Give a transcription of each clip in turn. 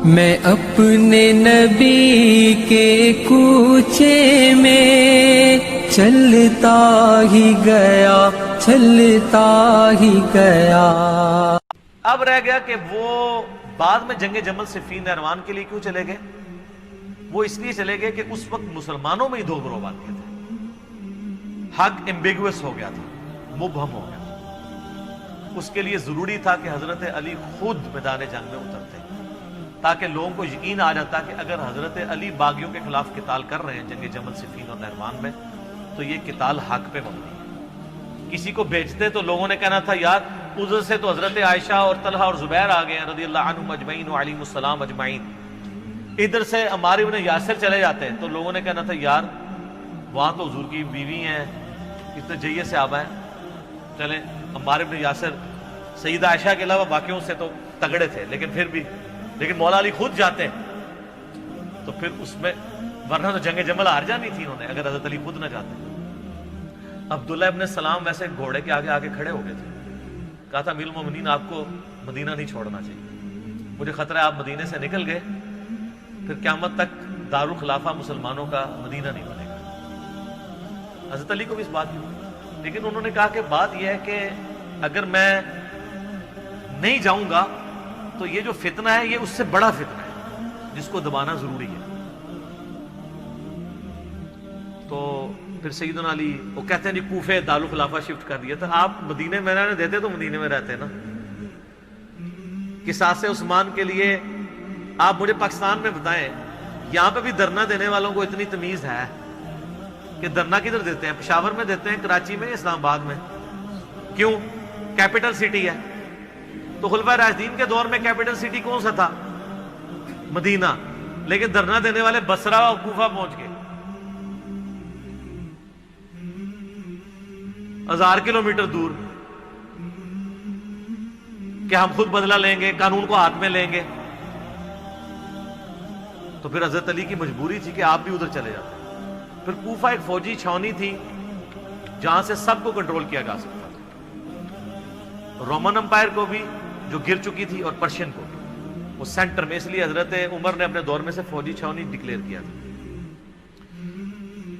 میں اپنے نبی کے کوچے میں چلتا ہی گیا، چلتا ہی گیا۔ اب رہ گیا کہ وہ بعد میں جنگ جمل صفین نہروان کے لیے کیوں چلے گئے؟ وہ اس لیے چلے گئے کہ اس وقت مسلمانوں میں ہی دو گروہ بن گئے تھے، حق ایمبیگوس ہو گیا تھا، مبہم ہو گیا تھا۔ اس کے لیے ضروری تھا کہ حضرت علی خود میدان جنگ میں اترتے تاکہ لوگوں کو یقین آ جاتا کہ اگر حضرت علی باغیوں کے خلاف قتال کر رہے ہیں جنگ جمل صفین اور نہروان میں تو یہ قتال حق پہ مبنی ہے۔ کسی کو بھیجتے تو لوگوں نے کہنا تھا یار ادھر سے تو حضرت عائشہ اور طلحہ اور زبیر آ گئے ہیں رضی اللہ عنہم اجمعین وعلیہم السلام اجمعین، ادھر سے عمار ابن یاسر چلے جاتے ہیں تو لوگوں نے کہنا تھا یار وہاں تو حضور کی بیوی ہیں، کتنے جیے سے آبا ہیں، چلیں عمار ابن یاسر سیدہ عائشہ کے علاوہ باقیوں سے تو تگڑے تھے لیکن مولا علی خود جاتے ہیں تو پھر اس میں، ورنہ تو جنگ جمل ہار جانی تھی انہوں نے اگر حضرت علی خود نہ جاتے۔ عبداللہ ابن سلام ویسے گھوڑے کے آگے آگے کھڑے ہو گئے تھے، کہا تھا امیر المومنین آپ کو مدینہ نہیں چھوڑنا چاہیے، مجھے خطرہ ہے آپ مدینے سے نکل گئے پھر قیامت تک دارالخلافہ مسلمانوں کا مدینہ نہیں بنے گا۔ حضرت علی کو بھی اس بات کی، لیکن انہوں نے کہا کہ بات یہ ہے کہ اگر میں نہیں جاؤں گا تو یہ جو فتنہ ہے یہ اس سے بڑا فتنہ ہے جس کو دبانا ضروری ہے۔ تو پھر سیدنا علی وہ کہتے ہیں کوفے دارالخلافہ شفٹ کر دیا تھا، آپ مدینے میں رہنے دیتے تو مدینے میں رہتے نا۔ قصاص عثمان کے لیے آپ مجھے پاکستان میں بتائیں یہاں پہ بھی دھرنا دینے والوں کو اتنی تمیز ہے کہ دھرنا کدھر دیتے ہیں؟ پشاور میں دیتے ہیں، کراچی میں، اسلام آباد میں؟ کیوں؟ کیپٹل سٹی ہے۔ تو خلفائے راشدین کے دور میں کیپٹل سٹی کون سا تھا؟ مدینہ، لیکن دھرنا دینے والے بصرہ اور کوفہ پہنچ گئے، 1000 کلومیٹر دور، کہ ہم خود بدلہ لیں گے، قانون کو ہاتھ میں لیں گے۔ تو پھر حضرت علی کی مجبوری تھی کہ آپ بھی ادھر چلے جاتے۔ پھر کوفہ ایک فوجی چھاونی تھی جہاں سے سب کو کنٹرول کیا جا سکتا تھا، رومن امپائر کو بھی جو گر چکی تھی اور پرشین کو بھی، وہ سینٹر میں، اس لیے حضرت عمر نے اپنے دور میں سے فوجی چھاونی ڈکلیئر کیا تھا۔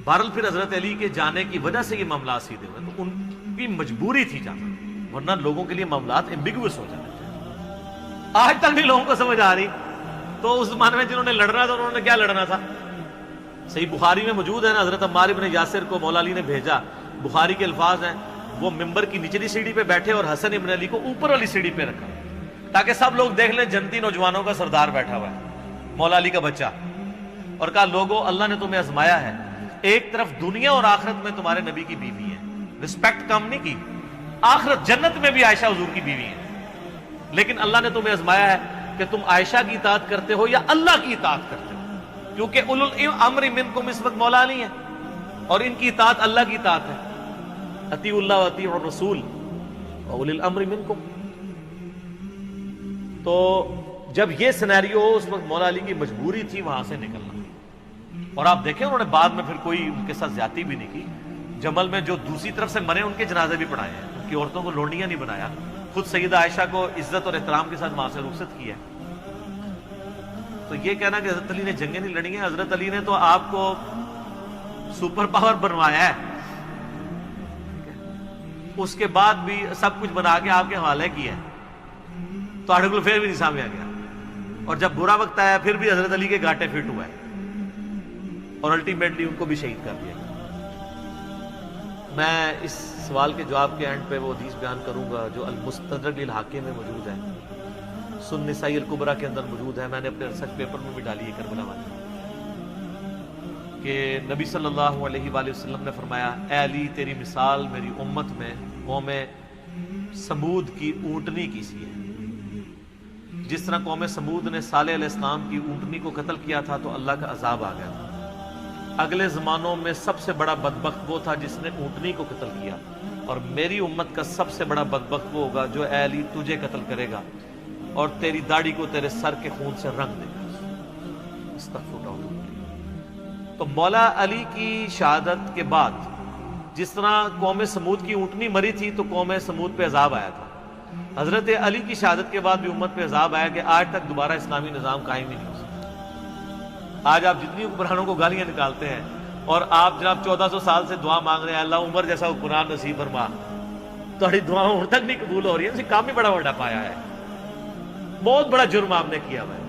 بہرحال پھر حضرت علی کے جانے کی وجہ سے یہ معاملات سیدھے ہوئے، تو ان کی مجبوری تھی جانا، ورنہ لوگوں کے لیے معاملات ایمبیگوس ہو جاتے تھے۔ آج تک بھی لوگوں کو سمجھ آ رہی، تو اس زمانے میں جنہوں نے لڑنا تھا انہوں نے کیا لڑنا تھا؟ صحیح بخاری میں موجود ہے نا، حضرت عمار ابن یاسر کو مولا علی نے بھیجا، بخاری کے الفاظ ہیں، وہ ممبر کی نچلی سیڑھی پہ بیٹھے اور حسن ابن علی کو اوپر والی سیڑھی پہ رکھا تاکہ سب لوگ دیکھ لیں جنتی نوجوانوں کا سردار بیٹھا ہوا ہے، مولا علی کا بچہ، اور کہا لوگو اللہ نے تمہیں آزمایا ہے، ایک طرف دنیا اور آخرت میں تمہارے نبی کی بیوی ہے، رسپیکٹ کم نہیں کی، آخرت جنت میں بھی عائشہ حضور کی بیوی ہے، لیکن اللہ نے تمہیں آزمایا ہے کہ تم عائشہ کی اطاعت کرتے ہو یا اللہ کی اطاعت کرتے ہو، کیونکہ اولو الامر منکم اس وقت مولا علی ہے اور ان کی اطاعت اللہ کی اطاعت ہے، اطیعوا اللہ و اطیعوا الرسول واولی الامر منکم۔ تو جب یہ سینیریو ہو اس وقت مولا علی کی مجبوری تھی وہاں سے نکلنا، اور آپ دیکھیں انہوں نے بعد میں پھر کوئی ان کے ساتھ زیادتی بھی نہیں کی، جمل میں جو دوسری طرف سے مرے ان کے جنازے بھی پڑھائے ہیں، ان کی عورتوں کو لونڈیاں نہیں بنایا، خود سیدہ عائشہ کو عزت اور احترام کے ساتھ وہاں سے رخصت کیا۔ تو یہ کہنا کہ حضرت علی نے جنگیں نہیں لڑی ہیں، حضرت علی نے تو آپ کو سپر پاور بنوایا ہے، اس کے بعد بھی سب کچھ بنا کے آپ کے حوالے کیا ہے، تو آرٹیکل پھر بھی نہیں سامنے آ گیا، اور جب برا وقت آیا پھر بھی حضرت علی کے گھاٹے فٹ ہوا ہے، اور الٹیمیٹلی ان کو بھی شہید کر دیا گیا۔ میں اس سوال کے جواب کے اینڈ پہ وہ حدیث بیان کروں گا جو المستدرک للحاکم میں موجود ہے، سنن نسائی الکبریٰ کے اندر موجود ہے، میں نے اپنے ریسرچ پیپر میں بھی ڈالی ہے کربلا والی، کہ نبی صلی اللہ علیہ وآلہ وسلم نے فرمایا اے علی تیری مثال میری امت میں قوم سمود کی اونٹنی کی سی ہے، جس طرح قوم سمود نے صالح علیہ السلام کی اونٹنی کو قتل کیا تھا تو اللہ کا عذاب آ گیا تھا، اگلے زمانوں میں سب سے بڑا بدبخت وہ تھا جس نے اونٹنی کو قتل کیا، اور میری امت کا سب سے بڑا بدبخت وہ ہوگا جو اے علی تجھے قتل کرے گا اور تیری داڑھی کو تیرے سر کے خون سے رنگ دے گا۔ استغفر اللہ۔ تو مولا علی کی شہادت کے بعد جس طرح قوم سمود کی اونٹنی مری تھی تو قوم سمود پہ عذاب آیا تھا، حضرت علی کی شہادت کے بعد بھی امت پہ عذاب آیا کہ آج تک دوبارہ اسلامی نظام قائم ہی نہیں ہو سکا۔ آج آپ جتنی حکمرانوں کو گالیاں نکالتے ہیں اور آپ جناب 1400 سال سے دعا مانگ رہے ہیں اللہ عمر جیسا حکمران نصیب فرما، تھوڑی دعاؤں تک نہیں قبول ہو رہی ہیں، کام بھی بڑا بڑا پایا ہے، بہت بڑا جرم آپ نے کیا ہوا ہے۔